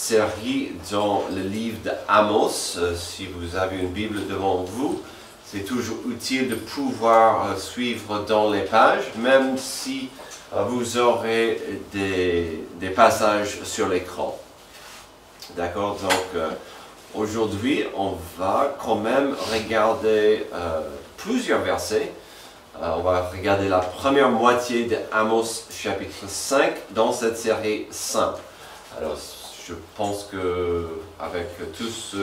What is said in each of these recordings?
série dans le livre d'Amos. Si vous avez une Bible devant vous, c'est toujours utile de pouvoir suivre dans les pages, même si vous aurez des passages sur l'écran. D'accord? Donc, aujourd'hui, on va quand même regarder plusieurs versets. On va regarder la première moitié de Amos chapitre 5 dans cette série simple. Alors, je pense que avec tous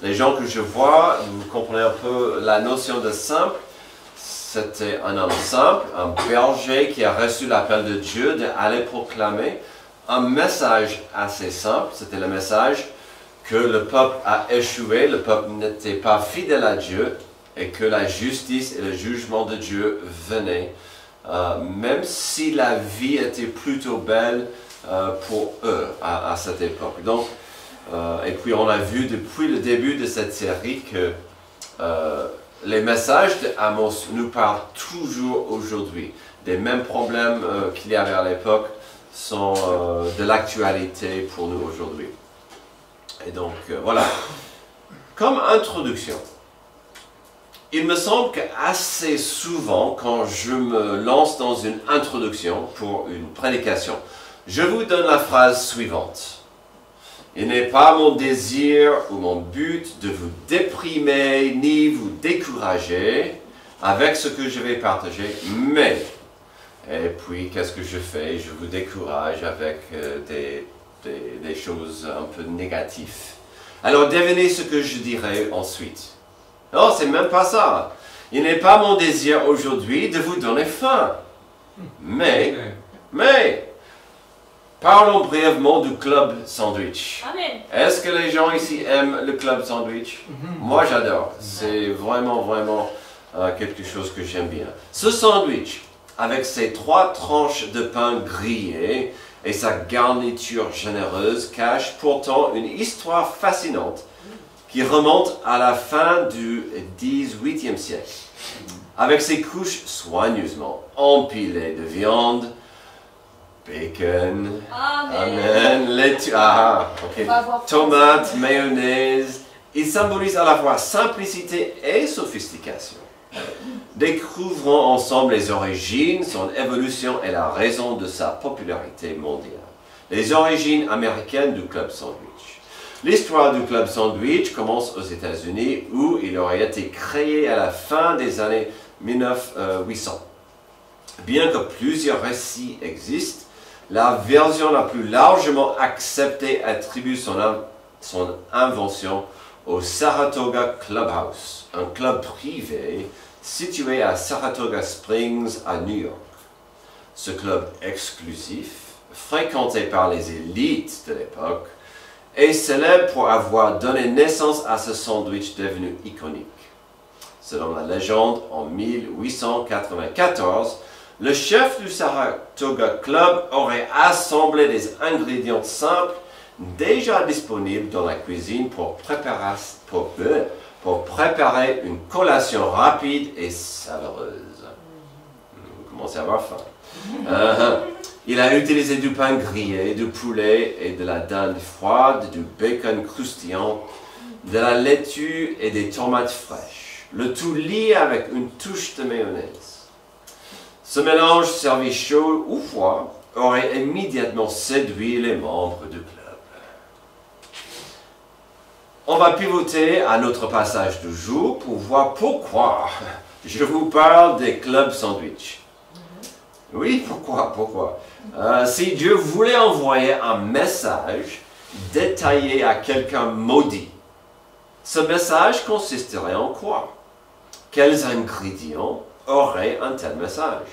les gens que je vois, vous comprenez un peu la notion de simple. C'était un homme simple, un berger qui a reçu l'appel de Dieu d'aller proclamer un message assez simple. C'était le message que le peuple a échoué, le peuple n'était pas fidèle à Dieu et que la justice et le jugement de Dieu venaient, même si la vie était plutôt belle pour eux à cette époque. Donc, et puis on a vu depuis le début de cette série que les messages d'Amos nous parlent toujours aujourd'hui. Des mêmes problèmes qu'il y avait à l'époque sont de l'actualité pour nous aujourd'hui. Et donc, voilà. Comme introduction, il me semble qu'assez souvent, quand je me lance dans une introduction pour une prédication, je vous donne la phrase suivante. Il n'est pas mon désir ou mon but de vous déprimer ni vous décourager avec ce que je vais partager, mais, et puis qu'est-ce que je fais? Je vous décourage avec des choses un peu négatives. Alors devinez ce que je dirai ensuite. Non, c'est même pas ça. Il n'est pas mon désir aujourd'hui de vous donner faim. Mais, parlons brièvement du club sandwich. Amen. Est-ce que les gens ici aiment le club sandwich? Moi, j'adore. C'est vraiment quelque chose que j'aime bien. Ce sandwich, avec ses 3 tranches de pain grillé et sa garniture généreuse, cache pourtant une histoire fascinante qui remonte à la fin du XVIIIe siècle, avec ses couches soigneusement empilées de viande, bacon, laitue, tomates, mayonnaise. Il symbolise à la fois simplicité et sophistication. Découvrons ensemble les origines, son évolution et la raison de sa popularité mondiale. Les origines américaines du club sandwich. L'histoire du club sandwich commence aux États-Unis où il aurait été créé à la fin des années 1800. Bien que plusieurs récits existent, la version la plus largement acceptée attribue son invention au Saratoga Clubhouse, un club privé situé à Saratoga Springs à New York. Ce club exclusif, fréquenté par les élites de l'époque, est célèbre pour avoir donné naissance à ce sandwich devenu iconique. Selon la légende, en 1894, le chef du Saratoga Club aurait assemblé des ingrédients simples déjà disponibles dans la cuisine pour préparer une collation rapide et savoureuse. Vous commencez à avoir faim. Il a utilisé du pain grillé, du poulet et de la dinde froide, du bacon croustillant, de la laitue et des tomates fraîches. Le tout lié avec une touche de mayonnaise. Ce mélange servi chaud ou froid aurait immédiatement séduit les membres du club. On va pivoter à notre passage du jour pour voir pourquoi je vous parle des clubs sandwich. Oui, pourquoi? Si Dieu voulait envoyer un message détaillé à quelqu'un maudit, ce message consisterait en quoi? Quels ingrédients aurait un tel message?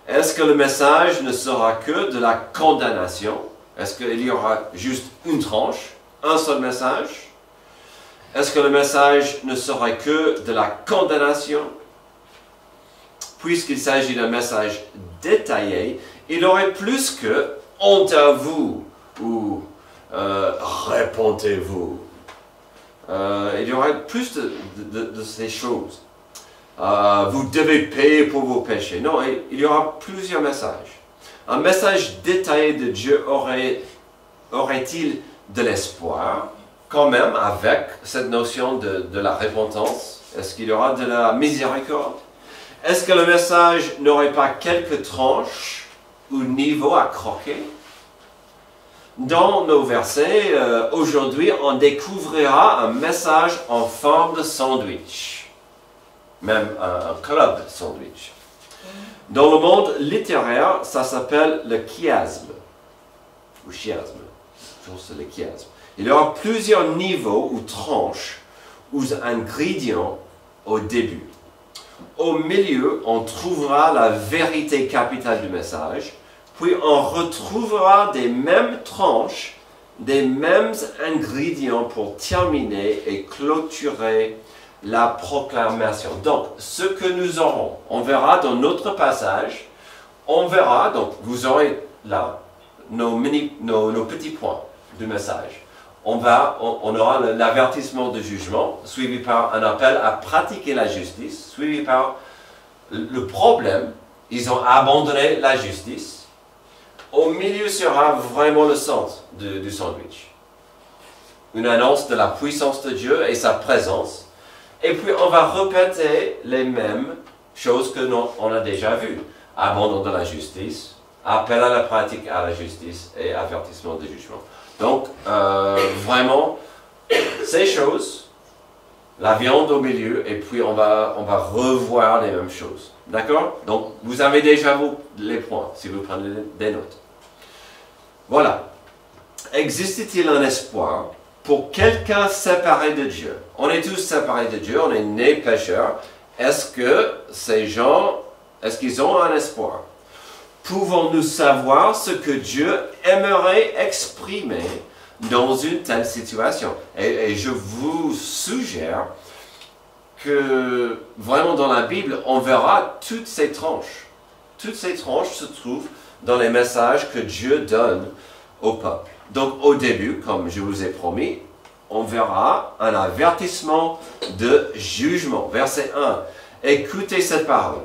Est-ce que le message ne sera que de la condamnation? Est-ce qu'il y aura juste une tranche, un seul message? Est-ce que le message ne sera que de la condamnation? Puisqu'il s'agit d'un message détaillé, il aurait plus que « honte à vous » ou « répentez-vous ». Il y aurait plus de ces choses. Vous devez payer pour vos péchés. Non, il y aura plusieurs messages. Un message détaillé de Dieu aurait aurait-il de l'espoir quand même avec cette notion de la repentance? Est-ce qu'il y aura de la miséricorde? Est-ce que le message n'aurait pas quelques tranches ou niveaux à croquer? Dans nos versets, aujourd'hui, on découvrira un message en forme de sandwich, même un club sandwich. Dans le monde littéraire, ça s'appelle le chiasme, ou chiasme, c'est le chiasme. Il y aura plusieurs niveaux ou tranches ou ingrédients au début. Au milieu, on trouvera la vérité capitale du message, puis on retrouvera des mêmes tranches, des mêmes ingrédients pour terminer et clôturer la proclamation. Donc, ce que nous aurons, on verra dans notre passage, on verra, donc vous aurez là nos petits points du message. On aura l'avertissement de jugement, suivi par un appel à pratiquer la justice, suivi par le problème, ils ont abandonné la justice. Au milieu sera vraiment le centre du sandwich. Une annonce de la puissance de Dieu et sa présence. Et puis on va répéter les mêmes choses que on a déjà vues. Abandon de la justice, appel à la pratique à la justice et avertissement de jugement. Donc, vraiment, ces choses, la viande au milieu, et puis on va revoir les mêmes choses. D'accord? Donc, vous avez déjà les points, si vous prenez des notes. Voilà. Existe-t-il un espoir pour quelqu'un séparé de Dieu? On est tous séparés de Dieu, on est nés pécheurs. Est-ce que ces gens, est-ce qu'ils ont un espoir? Pouvons-nous savoir ce que Dieu aimerait exprimer dans une telle situation? Et je vous suggère que vraiment dans la Bible, on verra toutes ces tranches. Toutes ces tranches se trouvent dans les messages que Dieu donne au peuple. Donc au début, comme je vous ai promis, on verra un avertissement de jugement. Verset 1. Écoutez cette parole.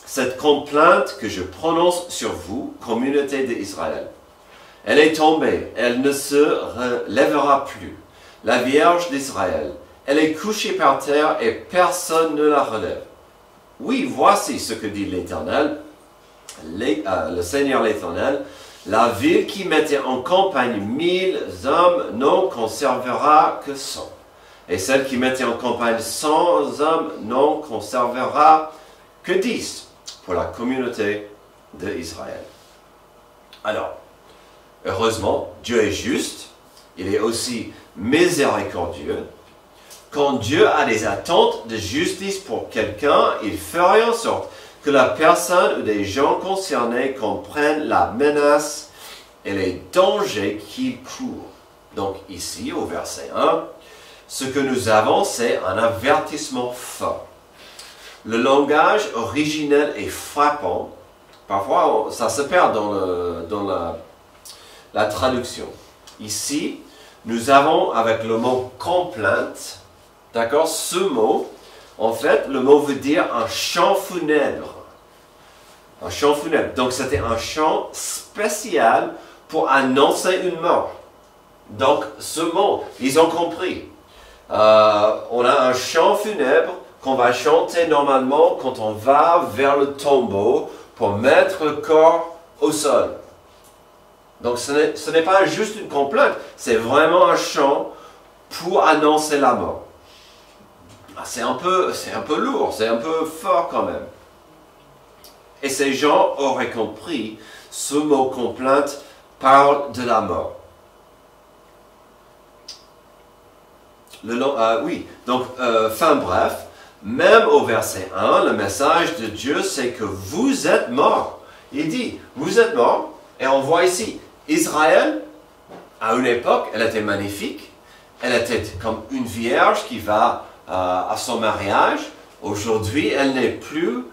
Cette complainte que je prononce sur vous, communauté d'Israël. Elle est tombée, elle ne se relèvera plus. La Vierge d'Israël, elle est couchée par terre et personne ne la relève. Oui, voici ce que dit l'Éternel, le Seigneur l'Éternel. La ville qui mettait en campagne 1000 hommes n'en conservera que 100. Et celle qui mettait en campagne 100 hommes n'en conservera que 10 pour la communauté d'Israël. Alors, heureusement, Dieu est juste, il est aussi miséricordieux. Quand Dieu a des attentes de justice pour quelqu'un, il ferait en sorte que la personne ou des gens concernés comprennent la menace et les dangers qu'ils courent. Donc ici, au verset 1, ce que nous avons, c'est un avertissement fort. Le langage originel est frappant. Parfois, ça se perd dans la traduction. Ici, nous avons avec le mot complainte, d'accord, ce mot, en fait, le mot veut dire un chant funèbre. Un chant funèbre. Donc, c'était un chant spécial pour annoncer une mort. Donc, ce mot, ils ont compris. On a un chant funèbre qu'on va chanter normalement quand on va vers le tombeau pour mettre le corps au sol. Donc, ce n'est pas juste une complainte, c'est vraiment un chant pour annoncer la mort. C'est un peu lourd, c'est un peu fort quand même. Et ces gens auraient compris, ce mot complainte parle de la mort. Oui, donc, fin bref, même au verset 1, le message de Dieu, c'est que vous êtes morts. Il dit, vous êtes morts, et on voit ici, Israël, à une époque, elle était magnifique, elle était comme une vierge qui va à son mariage. Aujourd'hui, elle n'est plus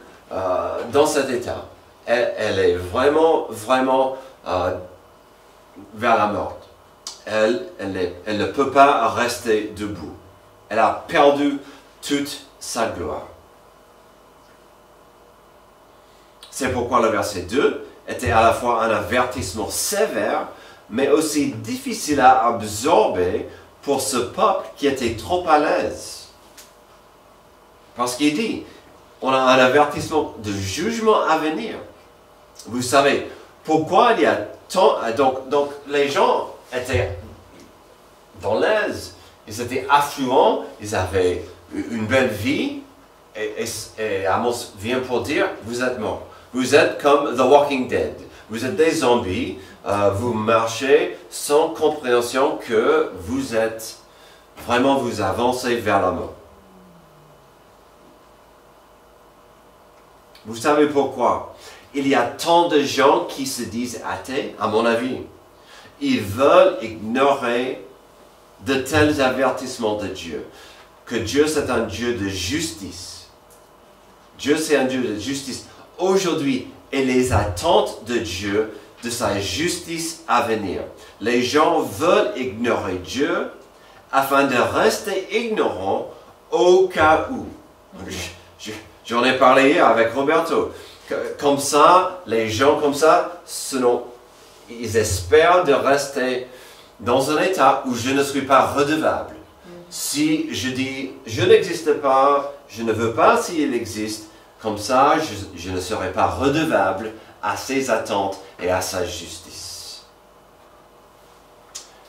dans cet état. Elle est vraiment vers la mort. Elle ne peut pas rester debout. Elle a perdu toute sa gloire. C'est pourquoi le verset 2 était à la fois un avertissement sévère, mais aussi difficile à absorber pour ce peuple qui était trop à l'aise. Parce qu'il dit, on a un avertissement de jugement à venir. Vous savez, pourquoi il y a tant... Donc les gens étaient dans l'aise, ils étaient affluents, ils avaient une belle vie, et Amos vient pour dire, vous êtes morts. Vous êtes comme The Walking Dead. Vous êtes des zombies, vous marchez sans compréhension que vous êtes, vraiment vous avancez vers la mort. Vous savez pourquoi? Il y a tant de gens qui se disent athées, à mon avis. Ils veulent ignorer de tels avertissements de Dieu. Que Dieu, c'est un Dieu de justice. Dieu, c'est un Dieu de justice. Aujourd'hui, et les attentes de Dieu, de sa justice à venir. Les gens veulent ignorer Dieu afin de rester ignorants au cas où. J'en ai parlé hier avec Roberto. Comme ça, les gens comme ça, ils espèrent de rester dans un état où je ne suis pas redevable. Si je dis, je n'existe pas, je ne veux pas s'il existe, comme ça, je ne serai pas redevable à ses attentes et à sa justice.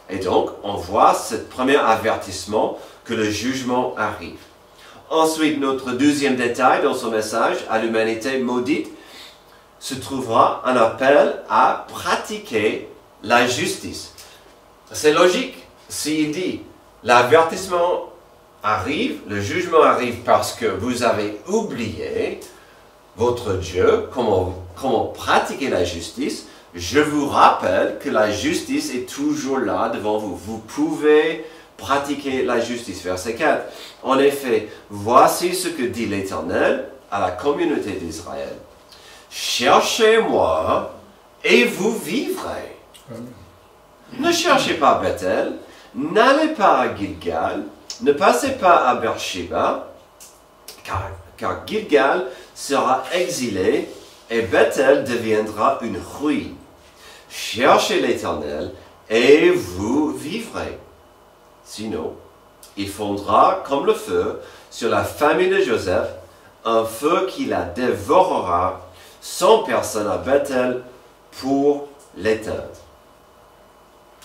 Et donc, on voit ce premier avertissement que le jugement arrive. Ensuite, notre deuxième détail dans son message à l'humanité maudite se trouvera un appel à pratiquer la justice. C'est logique. S'il dit, l'avertissement arrive, le jugement arrive parce que vous avez oublié votre Dieu, comment pratiquer la justice, je vous rappelle que la justice est toujours là devant vous. Vous pouvez pratiquer la justice. Verset 4. En effet, voici ce que dit l'Éternel à la communauté d'Israël. Cherchez-moi et vous vivrez. Ne cherchez pas Bethel, n'allez pas à Gilgal, ne passez pas à Beersheba, car Gilgal sera exilé et Bethel deviendra une ruine. Cherchez l'Éternel et vous vivrez. Sinon, il fondra comme le feu sur la famille de Joseph, un feu qui la dévorera, sans personne à Bethel pour l'éteindre.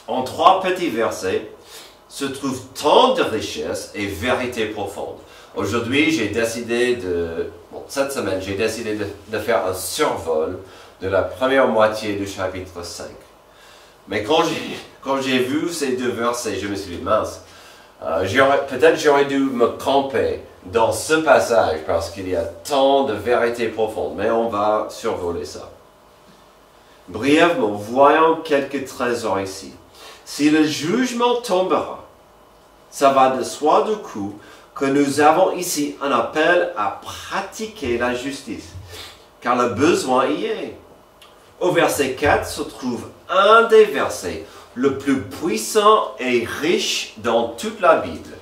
En 3 petits versets se trouvent tant de richesses et vérités profondes. Aujourd'hui, cette semaine, j'ai décidé de faire un survol de la première moitié du chapitre 5. Mais quand j'ai vu ces 2 versets, je me suis dit, mince, peut-être j'aurais dû me camper dans ce passage parce qu'il y a tant de vérités profondes, mais on va survoler ça. Brièvement, voyons quelques trésors ici. Si le jugement tombera, ça va de soi du coup que nous avons ici un appel à pratiquer la justice, car le besoin y est. Au verset 4 se trouve un des versets le plus puissant et riche dans toute la Bible.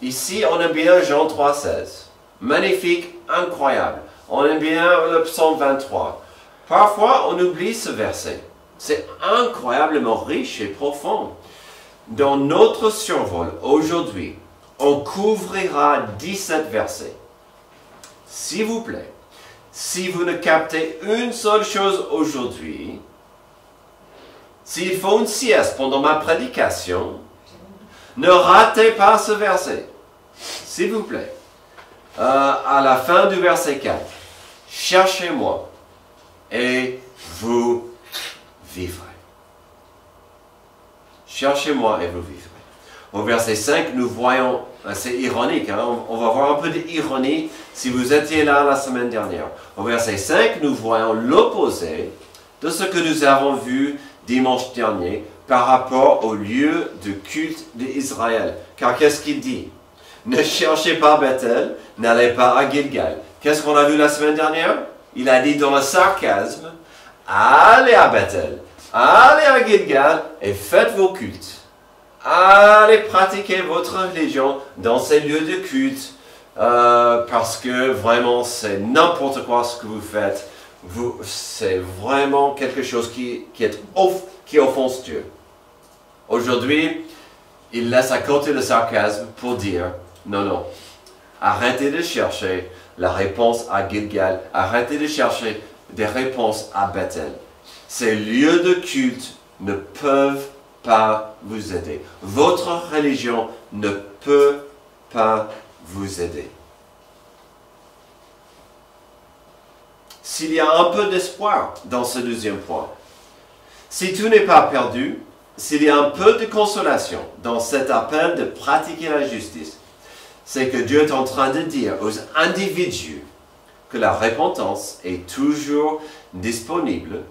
Ici, on aime bien Jean 3,16. Magnifique, incroyable. On aime bien le psaume 23. Parfois, on oublie ce verset. C'est incroyablement riche et profond. Dans notre survol, aujourd'hui, on couvrira 17 versets. S'il vous plaît, si vous ne captez une seule chose aujourd'hui, s'il faut une sieste pendant ma prédication, ne ratez pas ce verset. S'il vous plaît. À la fin du verset 4, cherchez-moi et vous vivrez. Cherchez-moi et vous vivrez. Au verset 5, nous voyons, c'est ironique, hein, on va voir un peu d'ironie si vous étiez là la semaine dernière. Au verset 5, nous voyons l'opposé de ce que nous avons vu dimanche dernier par rapport au lieu de culte d'Israël. Car qu'est-ce qu'il dit? Ne cherchez pas Bethel, n'allez pas à Gilgal. Qu'est-ce qu'on a vu la semaine dernière? Il a dit dans le sarcasme, allez à Bethel, allez à Gilgal et faites vos cultes. Allez pratiquer votre religion dans ces lieux de culte parce que vraiment c'est n'importe quoi ce que vous faites. c'est vraiment quelque chose qui offense Dieu. Aujourd'hui, il laisse à côté le sarcasme pour dire, non, non, arrêtez de chercher la réponse à Gilgal, arrêtez de chercher des réponses à Bethel. Ces lieux de culte ne peuvent pas vous aider. Votre religion ne peut pas vous aider. S'il y a un peu d'espoir dans ce deuxième point, si tout n'est pas perdu, s'il y a un peu de consolation dans cet appel de pratiquer la justice, c'est que Dieu est en train de dire aux individus que la repentance est toujours disponible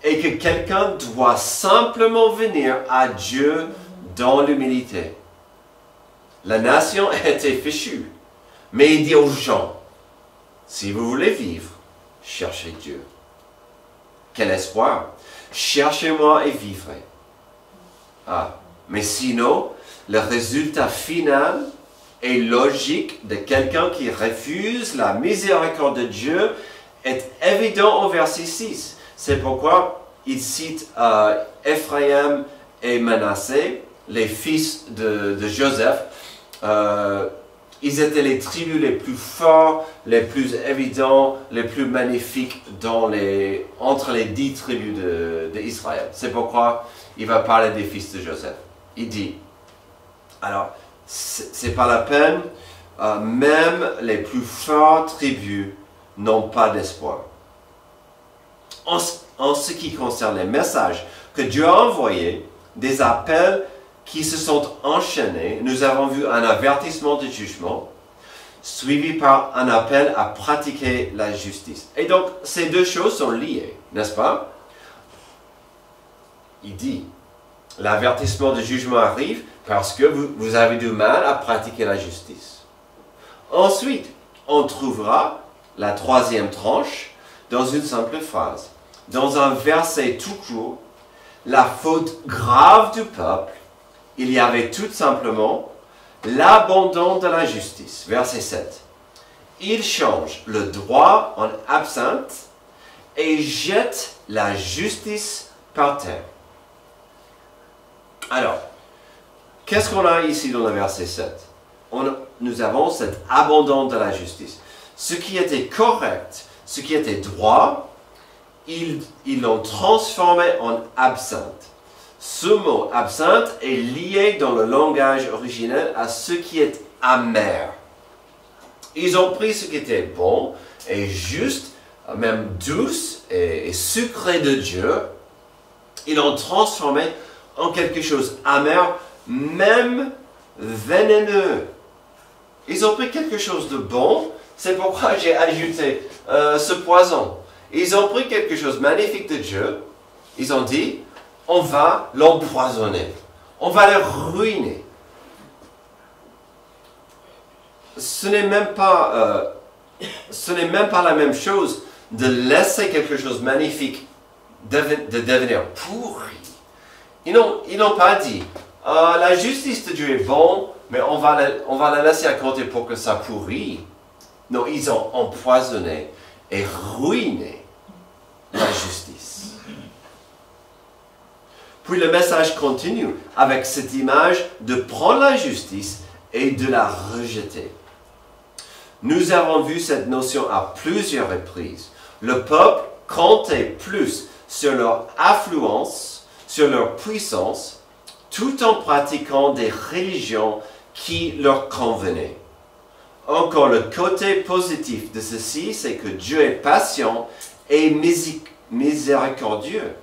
et que quelqu'un doit simplement venir à Dieu dans l'humilité. La nation était fichue, mais il dit aux gens, si vous voulez vivre, cherchez Dieu. Quel espoir! Cherchez-moi et vivrez. Ah, mais sinon, le résultat final est logique de quelqu'un qui refuse la miséricorde de Dieu est évident au verset 6. C'est pourquoi il cite Ephraim et Manassé, les fils de Joseph. Ils étaient les tribus les plus forts, les plus évidents, les plus magnifiques entre les 10 tribus d'Israël. C'est pourquoi il va parler des fils de Joseph. Il dit, alors, c'est pas la peine, même les plus fortes tribus n'ont pas d'espoir. En ce qui concerne les messages que Dieu a envoyés, des appels qui se sont enchaînés, nous avons vu un avertissement de jugement, suivi par un appel à pratiquer la justice. Et donc, ces deux choses sont liées, n'est-ce pas? Il dit, l'avertissement de jugement arrive parce que vous avez du mal à pratiquer la justice. Ensuite, on trouvera la troisième tranche dans une simple phrase. Dans un verset tout court, la faute grave du peuple, il y avait tout simplement l'abandon de la justice. Verset 7. Il change le droit en absinthe et jette la justice par terre. Alors, qu'est-ce qu'on a ici dans le verset 7? Nous avons cet abandon de la justice. Ce qui était correct, ce qui était droit, ils l'ont transformé en absinthe. Ce mot absinthe est lié dans le langage originel à ce qui est amer. Ils ont pris ce qui était bon et juste, même douce et sucré de Dieu, ils l'ont transformé en quelque chose amer, même vénéneux. Ils ont pris quelque chose de bon, c'est pourquoi j'ai ajouté ce poison. Ils ont pris quelque chose de magnifique de Dieu, ils ont dit, on va l'empoisonner, on va le ruiner. Ce n'est même pas la même chose de laisser quelque chose de magnifique de devenir pourri. Ils n'ont pas dit, la justice de Dieu est bonne, mais on va la laisser à côté pour que ça pourrit. Non, ils ont empoisonné et ruiné la justice. Puis le message continue avec cette image de prendre la justice et de la rejeter. Nous avons vu cette notion à plusieurs reprises. Le peuple comptait plus sur leur affluence, sur leur puissance, tout en pratiquant des religions qui leur convenaient. Encore le côté positif de ceci, c'est que Dieu est patient et miséricordieux.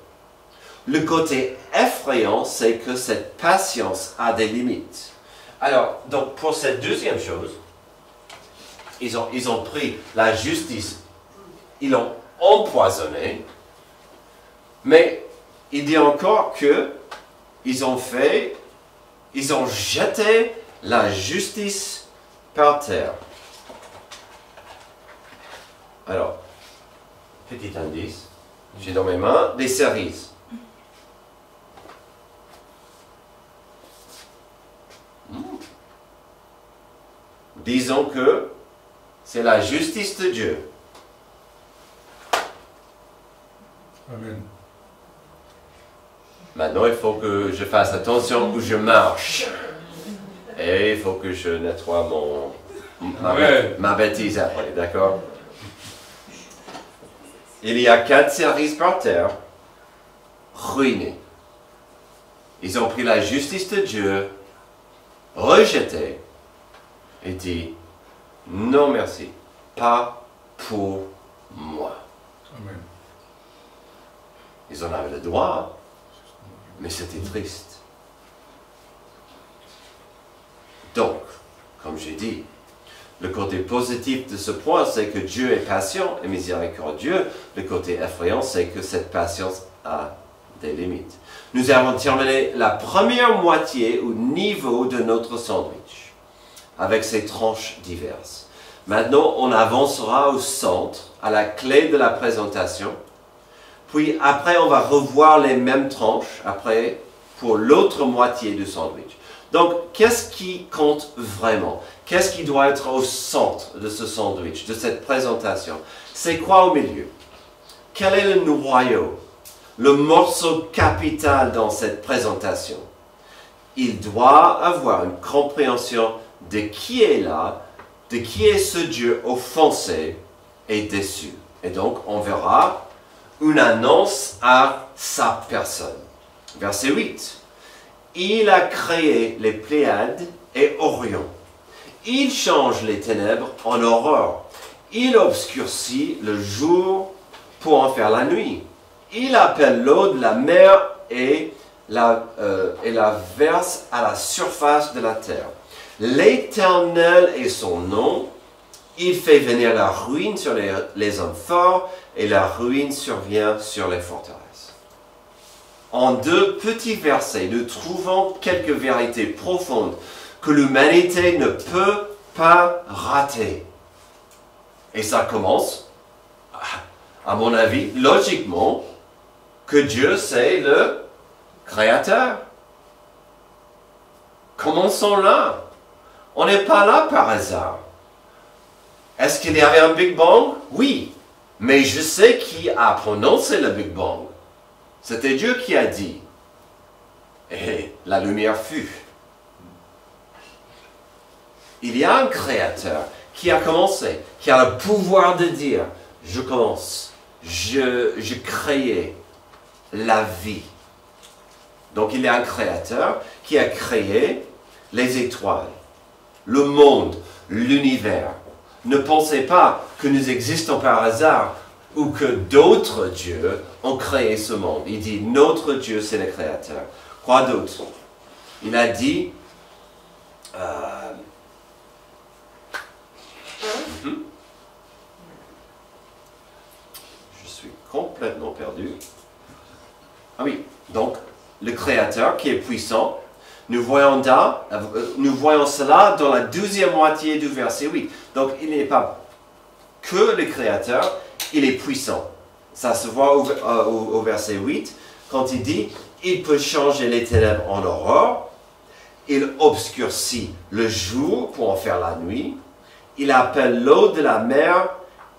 Le côté effrayant, c'est que cette patience a des limites. Alors, donc pour cette deuxième chose, ils ont pris la justice, ils l'ont empoisonnée, mais il dit encore que ils ont jeté la justice par terre. Alors, petit indice, j'ai dans mes mains des cerises. Disons que c'est la justice de Dieu. Amen. Maintenant, il faut que je fasse attention où je marche. Et il faut que je nettoie ma bêtise après, d'accord? Il y a 4 services par terre, ruinés. Ils ont pris la justice de Dieu, rejeté, et dit, non merci, pas pour moi. Amen. Ils en avaient le droit, mais c'était triste. Donc, comme j'ai dit, le côté positif de ce point, c'est que Dieu est patient et miséricordieux. Le côté effrayant, c'est que cette patience a des limites. Nous avons terminé la première moitié au niveau de notre sandwich, avec ses tranches diverses. Maintenant, on avancera au centre, à la clé de la présentation. Puis après, on va revoir les mêmes tranches, après, pour l'autre moitié du sandwich. Donc, qu'est-ce qui compte vraiment? Qu'est-ce qui doit être au centre de ce sandwich, de cette présentation? C'est quoi au milieu? Quel est le noyau, le morceau capital dans cette présentation? Il doit avoir une compréhension de qui est là, de qui est ce Dieu offensé et déçu. Et donc, on verra une annonce à sa personne. Verset 8. Il a créé les Pléiades et Orion. Il change les ténèbres en aurore. Il obscurcit le jour pour en faire la nuit. Il appelle l'eau de la mer et la verse à la surface de la terre. L'Éternel est son nom. Il fait venir la ruine sur les hommes forts et la ruine survient sur les forteresses. En 2 petits versets, nous trouvons quelques vérités profondes que l'humanité ne peut pas rater. Et ça commence, à mon avis, logiquement, que Dieu, c'est le Créateur. Commençons là. On n'est pas là par hasard. Est-ce qu'il y avait un Big Bang? Oui. Mais je sais qui a prononcé le Big Bang. C'était Dieu qui a dit. Et la lumière fut. Il y a un créateur qui a commencé, qui a le pouvoir de dire, je commence, je crée la vie. Donc il y a un créateur qui a créé les étoiles, le monde, l'univers. Ne pensez pas que nous existons par hasard ou que d'autres dieux ont créé ce monde. Il dit, notre Dieu, c'est le Créateur. Quoi d'autre? Il a dit, je suis complètement perdu. Ah oui, donc, le Créateur qui est puissant, nous voyons cela dans la 12e moitié du verset 8. Donc, il n'est pas que le Créateur, il est puissant. Ça se voit au verset 8, quand il dit, il peut changer les ténèbres en aurore, il obscurcit le jour pour en faire la nuit, il appelle l'eau de la mer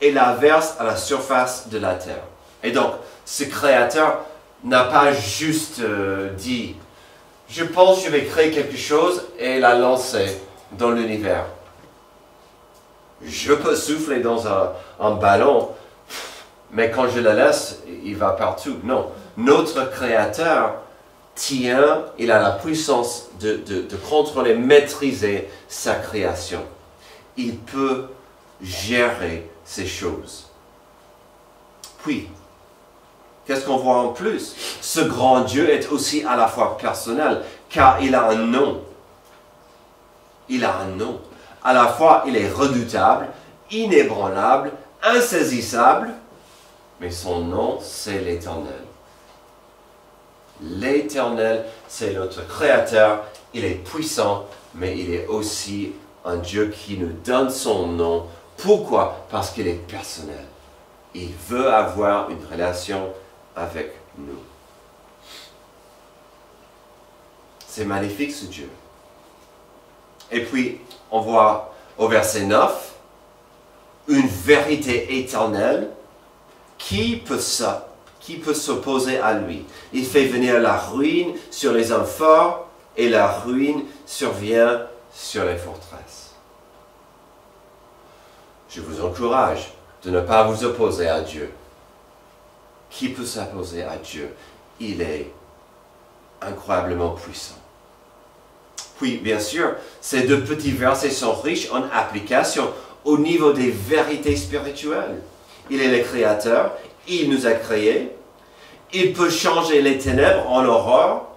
et la verse à la surface de la terre. Et donc, ce Créateur n'a pas juste dit, je pense que je vais créer quelque chose et la lancer dans l'univers. Je peux souffler dans un ballon, mais quand je le laisse, il va partout. Non, notre Créateur tient, il a la puissance de contrôler, maîtriser sa création. Il peut gérer ces choses. Puis, qu'est-ce qu'on voit en plus? Ce grand Dieu est aussi à la fois personnel, car il a un nom. Il a un nom. À la fois, il est redoutable, inébranlable, insaisissable, mais son nom, c'est l'Éternel. L'Éternel, c'est notre Créateur. Il est puissant, mais il est aussi un Dieu qui nous donne son nom. Pourquoi? Parce qu'il est personnel. Il veut avoir une relation avec nous. C'est magnifique ce Dieu. Et puis, on voit au verset 9, une vérité éternelle. Qui peut qui peut s'opposer à lui. Il fait venir la ruine sur les hommes forts et la ruine survient sur les forteresses. Je vous encourage de ne pas vous opposer à Dieu. Qui peut s'opposer à Dieu? Il est incroyablement puissant. Puis, bien sûr, ces deux petits versets sont riches en application au niveau des vérités spirituelles. Il est le Créateur, il nous a créés, il peut changer les ténèbres en aurore.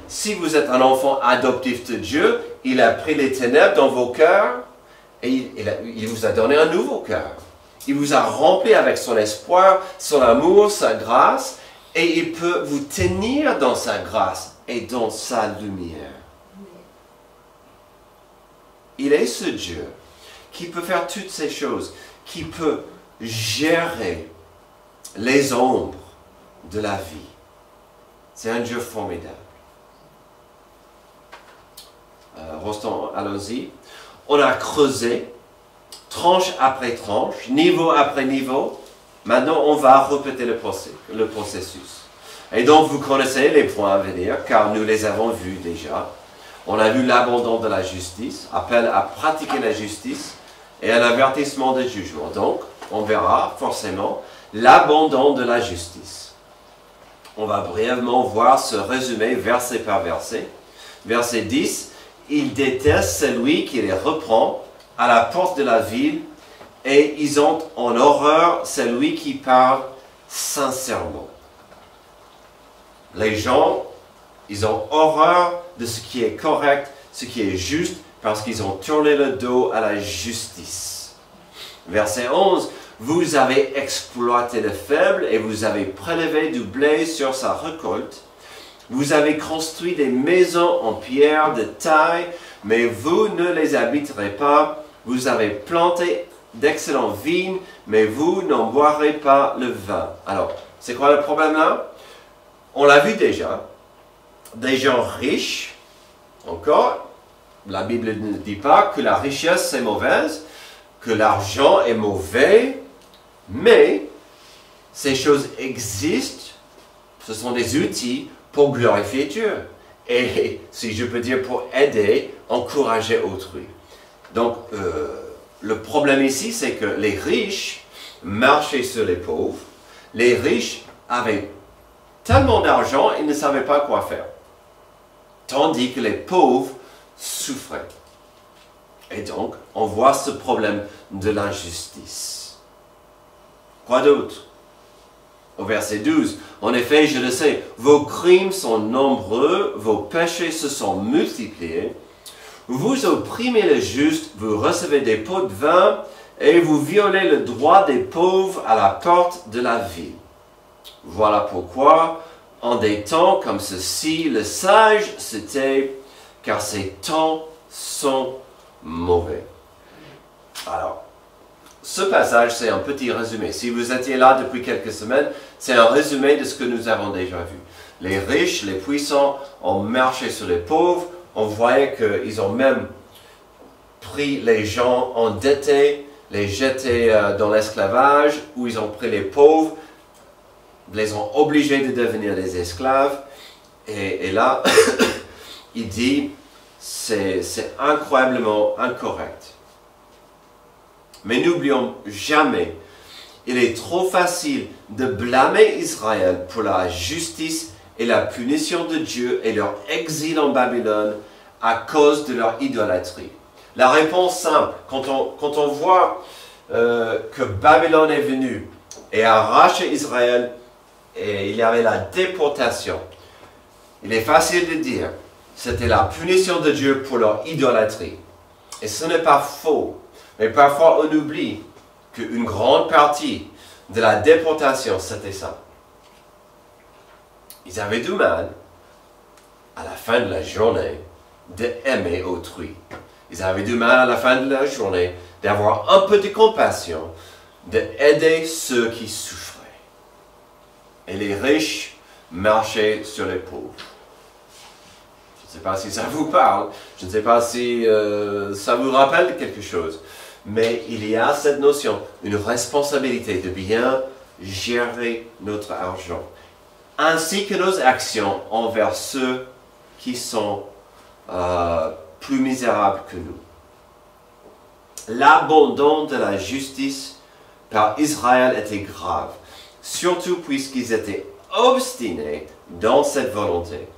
Si vous êtes un enfant adoptif de Dieu, il a pris les ténèbres dans vos cœurs et il vous a donné un nouveau cœur. Il vous a rempli avec son espoir, son amour, sa grâce, et il peut vous tenir dans sa grâce et dans sa lumière. Il est ce Dieu qui peut faire toutes ces choses, qui peut gérer les ombres de la vie. C'est un Dieu formidable. Restons, allons-y. On a creusé, tranche après tranche, niveau après niveau. Maintenant, on va répéter le processus. Et donc, vous connaissez les points à venir, car nous les avons vus déjà. On a vu l'abandon de la justice, appel à pratiquer la justice, et un avertissement de jugement. Donc, on verra forcément l'abandon de la justice. On va brièvement voir ce résumé verset par verset. Verset 10, « Ils détestent celui qui les reprend à la porte de la ville, et ils ont en horreur celui qui parle sincèrement. » Les gens, ils ont horreur de ce qui est correct, ce qui est juste, parce qu'ils ont tourné le dos à la justice. Verset 11, « Vous avez exploité le faible et vous avez prélevé du blé sur sa récolte. Vous avez construit des maisons en pierre de taille, mais vous ne les habiterez pas. Vous avez planté d'excellentes vignes, mais vous n'en boirez pas le vin. » Alors, c'est quoi le problème là? On l'a vu déjà. Des gens riches, encore, la Bible ne dit pas que la richesse c'est mauvaise, que l'argent est mauvais, mais ces choses existent, ce sont des outils pour glorifier Dieu. Et si je peux dire pour aider, encourager autrui. Donc, le problème ici, c'est que les riches marchaient sur les pauvres. Les riches avaient tellement d'argent, ils ne savaient pas quoi faire. Tandis que les pauvres souffraient. Et donc, on voit ce problème de l'injustice. Quoi d'autre? Au verset 12, « En effet, je le sais, vos crimes sont nombreux, vos péchés se sont multipliés. Vous opprimez les justes, vous recevez des pots de vin, et vous violez le droit des pauvres à la porte de la ville. Voilà pourquoi, en des temps comme ceci, le sage se tait, car ces temps sont mauvais. » Alors, ce passage, c'est un petit résumé. Si vous étiez là depuis quelques semaines, c'est un résumé de ce que nous avons déjà vu. Les riches, les puissants ont marché sur les pauvres. On voyait qu'ils ont même pris les gens endettés, les jetés dans l'esclavage, ou ils ont pris les pauvres, les ont obligés de devenir des esclaves. Et là, il dit, c'est incroyablement incorrect. Mais n'oublions jamais, il est trop facile de blâmer Israël pour la justice et la punition de Dieu et leur exil en Babylone à cause de leur idolâtrie. La réponse simple, quand on voit que Babylone est venue et a arraché Israël et il y avait la déportation, il est facile de dire c'était la punition de Dieu pour leur idolâtrie. Et ce n'est pas faux. Mais parfois, on oublie qu'une grande partie de la déportation, c'était ça. Ils avaient du mal, à la fin de la journée, d'aimer autrui. Ils avaient du mal, à la fin de la journée, d'avoir un peu de compassion, d'aider ceux qui souffraient. Et les riches marchaient sur les pauvres. Je ne sais pas si ça vous parle, je ne sais pas si ça vous rappelle quelque chose. Mais il y a cette notion, une responsabilité de bien gérer notre argent, ainsi que nos actions envers ceux qui sont plus misérables que nous. L'abandon de la justice par Israël était grave, surtout puisqu'ils étaient obstinés dans cette volonté.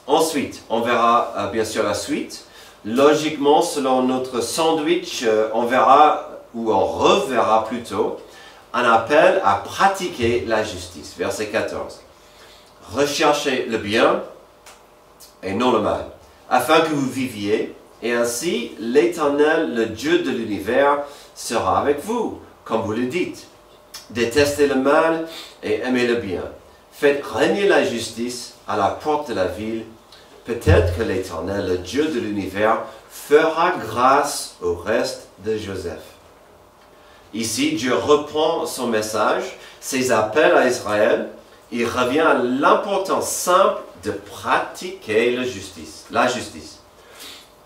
Ensuite, on verra bien sûr la suite. Logiquement, selon notre sandwich, on verra, ou on reverra plutôt, un appel à pratiquer la justice. Verset 14. Recherchez le bien et non le mal, afin que vous viviez, et ainsi l'Éternel, le Dieu de l'univers, sera avec vous, comme vous le dites. Détestez le mal et aimez le bien. Faites régner la justice à la porte de la ville. Peut-être que l'Éternel, le Dieu de l'univers, fera grâce au reste de Joseph. Ici, Dieu reprend son message, ses appels à Israël. Il revient à l'importance simple de pratiquer la justice.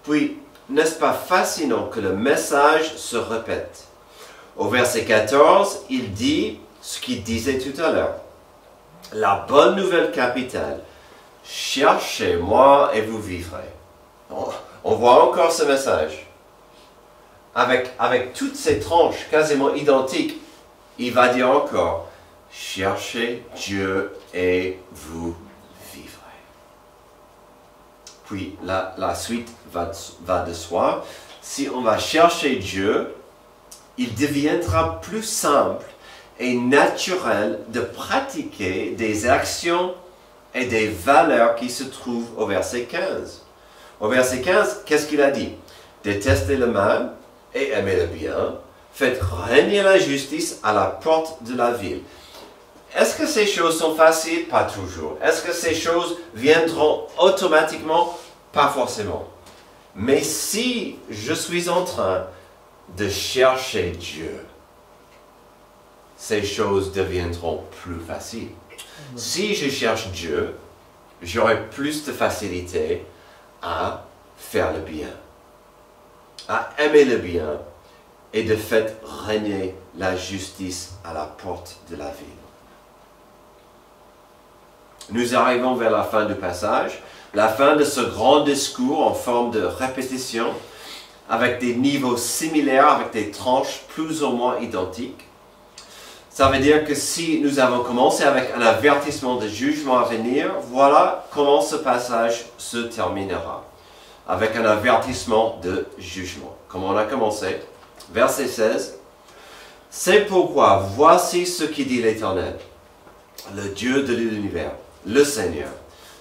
Puis, n'est-ce pas fascinant que le message se répète? Au verset 14, il dit ce qu'il disait tout à l'heure. La bonne nouvelle capitale, cherchez-moi et vous vivrez. On voit encore ce message. Avec toutes ces tranches quasiment identiques, il va dire encore, cherchez Dieu et vous vivrez. Puis la suite va de soi. Si on va chercher Dieu, il deviendra plus simple et naturel de pratiquer des actions et des valeurs qui se trouvent au verset 15. Au verset 15, qu'est-ce qu'il a dit? Détestez le mal et aimez le bien. Faites régner la justice à la porte de la ville. Est-ce que ces choses sont faciles? Pas toujours. Est-ce que ces choses viendront automatiquement? Pas forcément. Mais si je suis en train de chercher Dieu, ces choses deviendront plus faciles. Si je cherche Dieu, j'aurai plus de facilité à faire le bien, à aimer le bien et de fait régner la justice à la porte de la ville. Nous arrivons vers la fin du passage, la fin de ce grand discours en forme de répétition, avec des niveaux similaires, avec des tranches plus ou moins identiques. Ça veut dire que si nous avons commencé avec un avertissement de jugement à venir, voilà comment ce passage se terminera. Avec un avertissement de jugement. Comme on a commencé, verset 16. C'est pourquoi voici ce qui dit l'Éternel, le Dieu de l'univers, le Seigneur.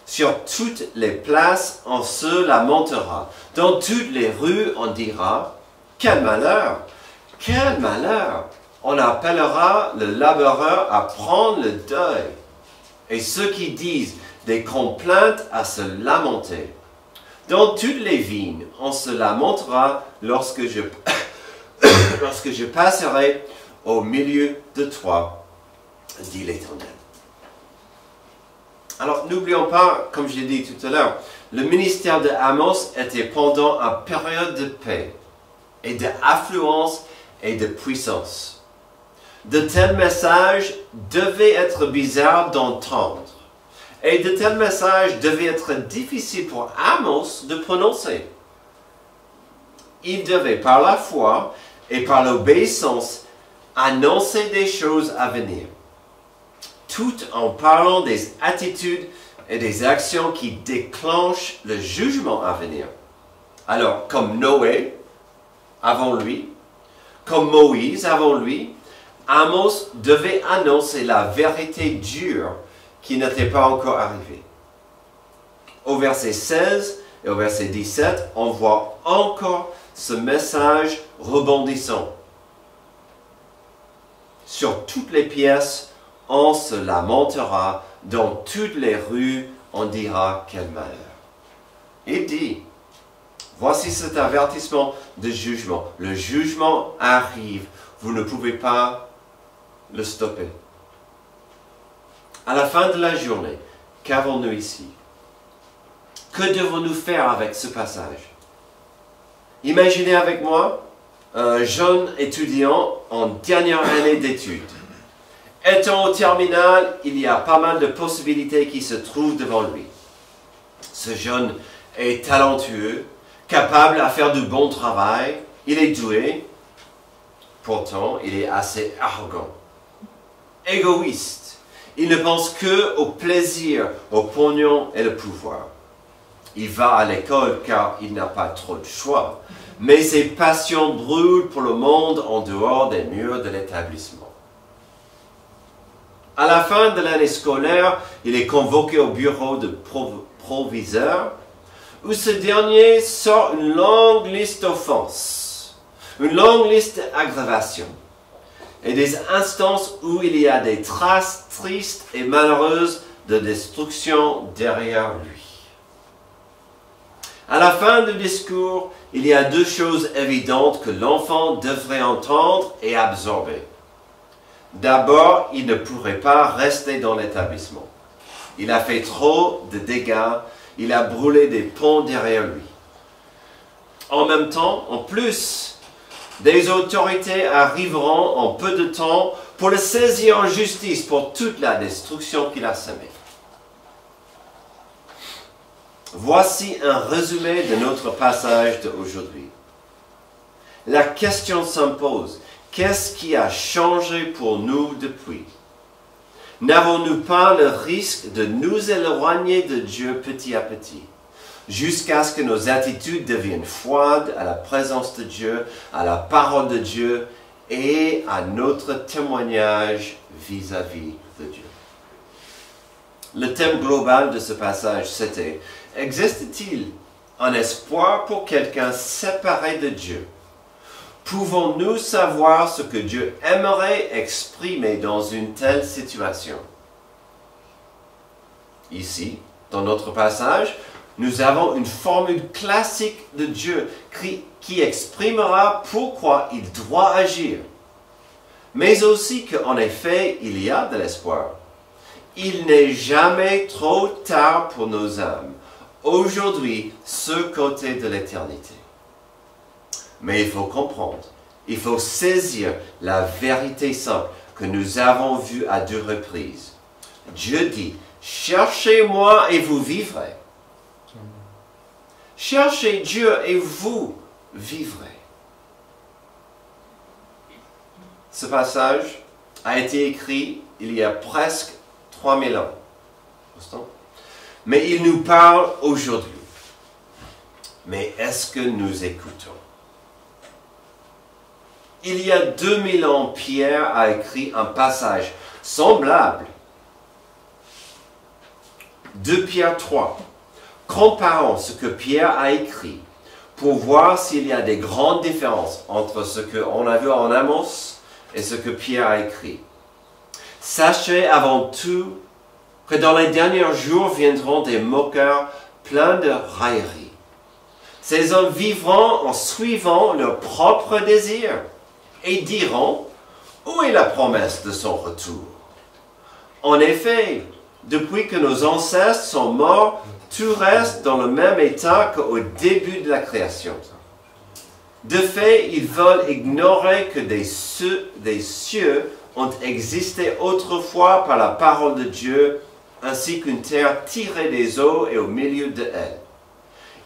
Sur toutes les places, on se lamentera. Dans toutes les rues, on dira, quel malheur! Quel malheur! On appellera le laboureur à prendre le deuil. Et ceux qui disent des complaintes à se lamenter. Dans toutes les vignes, on se lamentera lorsque je passerai au milieu de toi, dit l'Éternel. Alors, n'oublions pas, comme je l'ai dit tout à l'heure, le ministère de Amos était pendant une période de paix et d'affluence et de puissance. De tels messages devaient être bizarres d'entendre. Et de tels messages devaient être difficiles pour Amos de prononcer. Il devait, par la foi et par l'obéissance, annoncer des choses à venir, tout en parlant des attitudes et des actions qui déclenchent le jugement à venir. Alors, comme Noé avant lui, comme Moïse avant lui, Amos devait annoncer la vérité dure qui n'était pas encore arrivée. Au verset 16 et au verset 17, on voit encore ce message rebondissant. Sur toutes les pièces, on se lamentera, dans toutes les rues, on dira quel malheur. Il dit, voici cet avertissement de jugement. Le jugement arrive, vous ne pouvez pas le stopper. À la fin de la journée, qu'avons-nous ici? Que devons-nous faire avec ce passage? Imaginez avec moi un jeune étudiant en dernière année d'études. Étant au terminal, il y a pas mal de possibilités qui se trouvent devant lui. Ce jeune est talentueux, capable à faire du bon travail, il est doué, pourtant il est assez arrogant, égoïste. Il ne pense que au plaisir, au pognon et le pouvoir. Il va à l'école car il n'a pas trop de choix, mais ses passions brûlent pour le monde en dehors des murs de l'établissement. À la fin de l'année scolaire, il est convoqué au bureau de proviseur, où ce dernier sort une longue liste d'offenses, une longue liste d'aggravations, et des instances où il y a des traces tristes et malheureuses de destruction derrière lui. À la fin du discours, il y a deux choses évidentes que l'enfant devrait entendre et absorber. D'abord, il ne pourrait pas rester dans l'établissement. Il a fait trop de dégâts, il a brûlé des ponts derrière lui. En même temps, en plus, des autorités arriveront en peu de temps pour le saisir en justice pour toute la destruction qu'il a semée. Voici un résumé de notre passage d'aujourd'hui. La question s'impose. Qu'est-ce qui a changé pour nous depuis? N'avons-nous pas le risque de nous éloigner de Dieu petit à petit, jusqu'à ce que nos attitudes deviennent froides à la présence de Dieu, à la parole de Dieu et à notre témoignage vis-à-vis de Dieu? Le thème global de ce passage, c'était « Existe-t-il un espoir pour quelqu'un séparé de Dieu? Pouvons-nous savoir ce que Dieu aimerait exprimer dans une telle situation? » Ici, dans notre passage, nous avons une formule classique de Dieu qui exprimera pourquoi il doit agir. Mais aussi qu'en effet, il y a de l'espoir. Il n'est jamais trop tard pour nos âmes. Aujourd'hui, ce côté de l'éternité. Mais il faut comprendre, il faut saisir la vérité simple que nous avons vue à deux reprises. Dieu dit, « Cherchez-moi et vous vivrez. » Cherchez Dieu et vous vivrez. Ce passage a été écrit il y a presque 3000 ans. Mais il nous parle aujourd'hui. Mais est-ce que nous écoutons? Il y a 2000 ans, Pierre a écrit un passage semblable. 2 Pierre 3. Comparons ce que Pierre a écrit pour voir s'il y a des grandes différences entre ce qu'on a vu en Amos et ce que Pierre a écrit. Sachez avant tout que dans les derniers jours viendront des moqueurs pleins de railleries. Ces hommes vivront en suivant leurs propres désirs et diront, où est la promesse de son retour? En effet, depuis que nos ancêtres sont morts, tout reste dans le même état qu'au début de la création. De fait, ils veulent ignorer que des cieux ont existé autrefois par la parole de Dieu, ainsi qu'une terre tirée des eaux et au milieu de elle.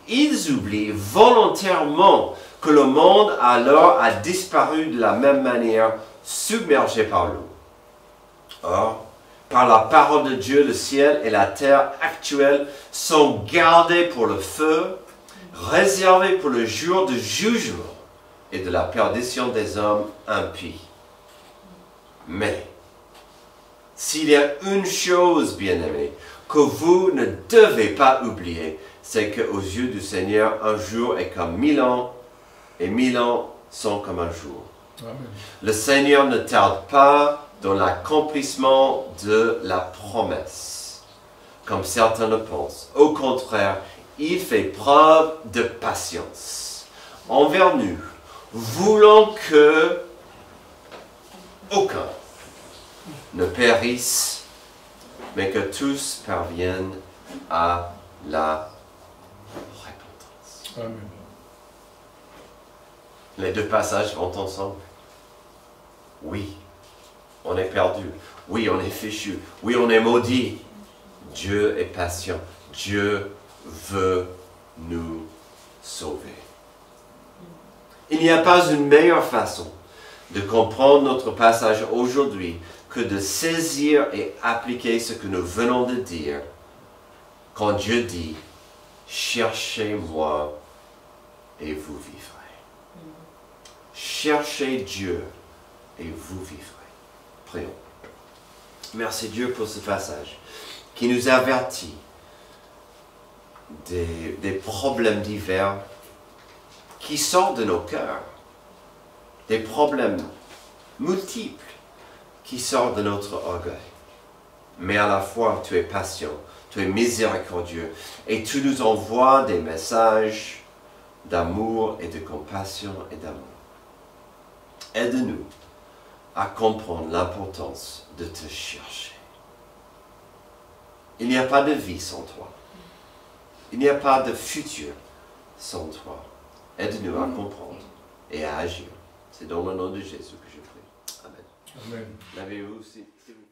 Ils oublient volontairement que le monde alors a disparu de la même manière, submergé par l'eau. Or, par la parole de Dieu, le ciel et la terre actuelle sont gardés pour le feu, réservés pour le jour du jugement et de la perdition des hommes impies. Mais, s'il y a une chose, bien-aimés, que vous ne devez pas oublier, c'est qu'aux yeux du Seigneur, un jour est comme 1000 ans, et 1000 ans sont comme un jour. Amen. Le Seigneur ne tarde pas dans l'accomplissement de la promesse, comme certains le pensent. Au contraire, il fait preuve de patience envers nous, voulant que aucun ne périsse, mais que tous parviennent à la repentance. Amen. Les deux passages vont ensemble. Oui, on est perdu. Oui, on est fichu. Oui, on est maudit. Dieu est patient. Dieu veut nous sauver. Il n'y a pas une meilleure façon de comprendre notre passage aujourd'hui que de saisir et appliquer ce que nous venons de dire quand Dieu dit « Cherchez-moi et vous vivrez ». Cherchez Dieu et vous vivrez. Prions. Merci Dieu pour ce passage qui nous avertit des problèmes divers qui sortent de nos cœurs, des problèmes multiples qui sortent de notre orgueil. Mais à la fois, tu es patient, tu es miséricordieux et tu nous envoies des messages d'amour et de compassion et d'amour. Aide-nous à comprendre l'importance de te chercher. Il n'y a pas de vie sans toi. Il n'y a pas de futur sans toi. Aide-nous à comprendre et à agir. C'est dans le nom de Jésus que je prie. Amen. Amen. L'avez-vous, s'il vous plaît?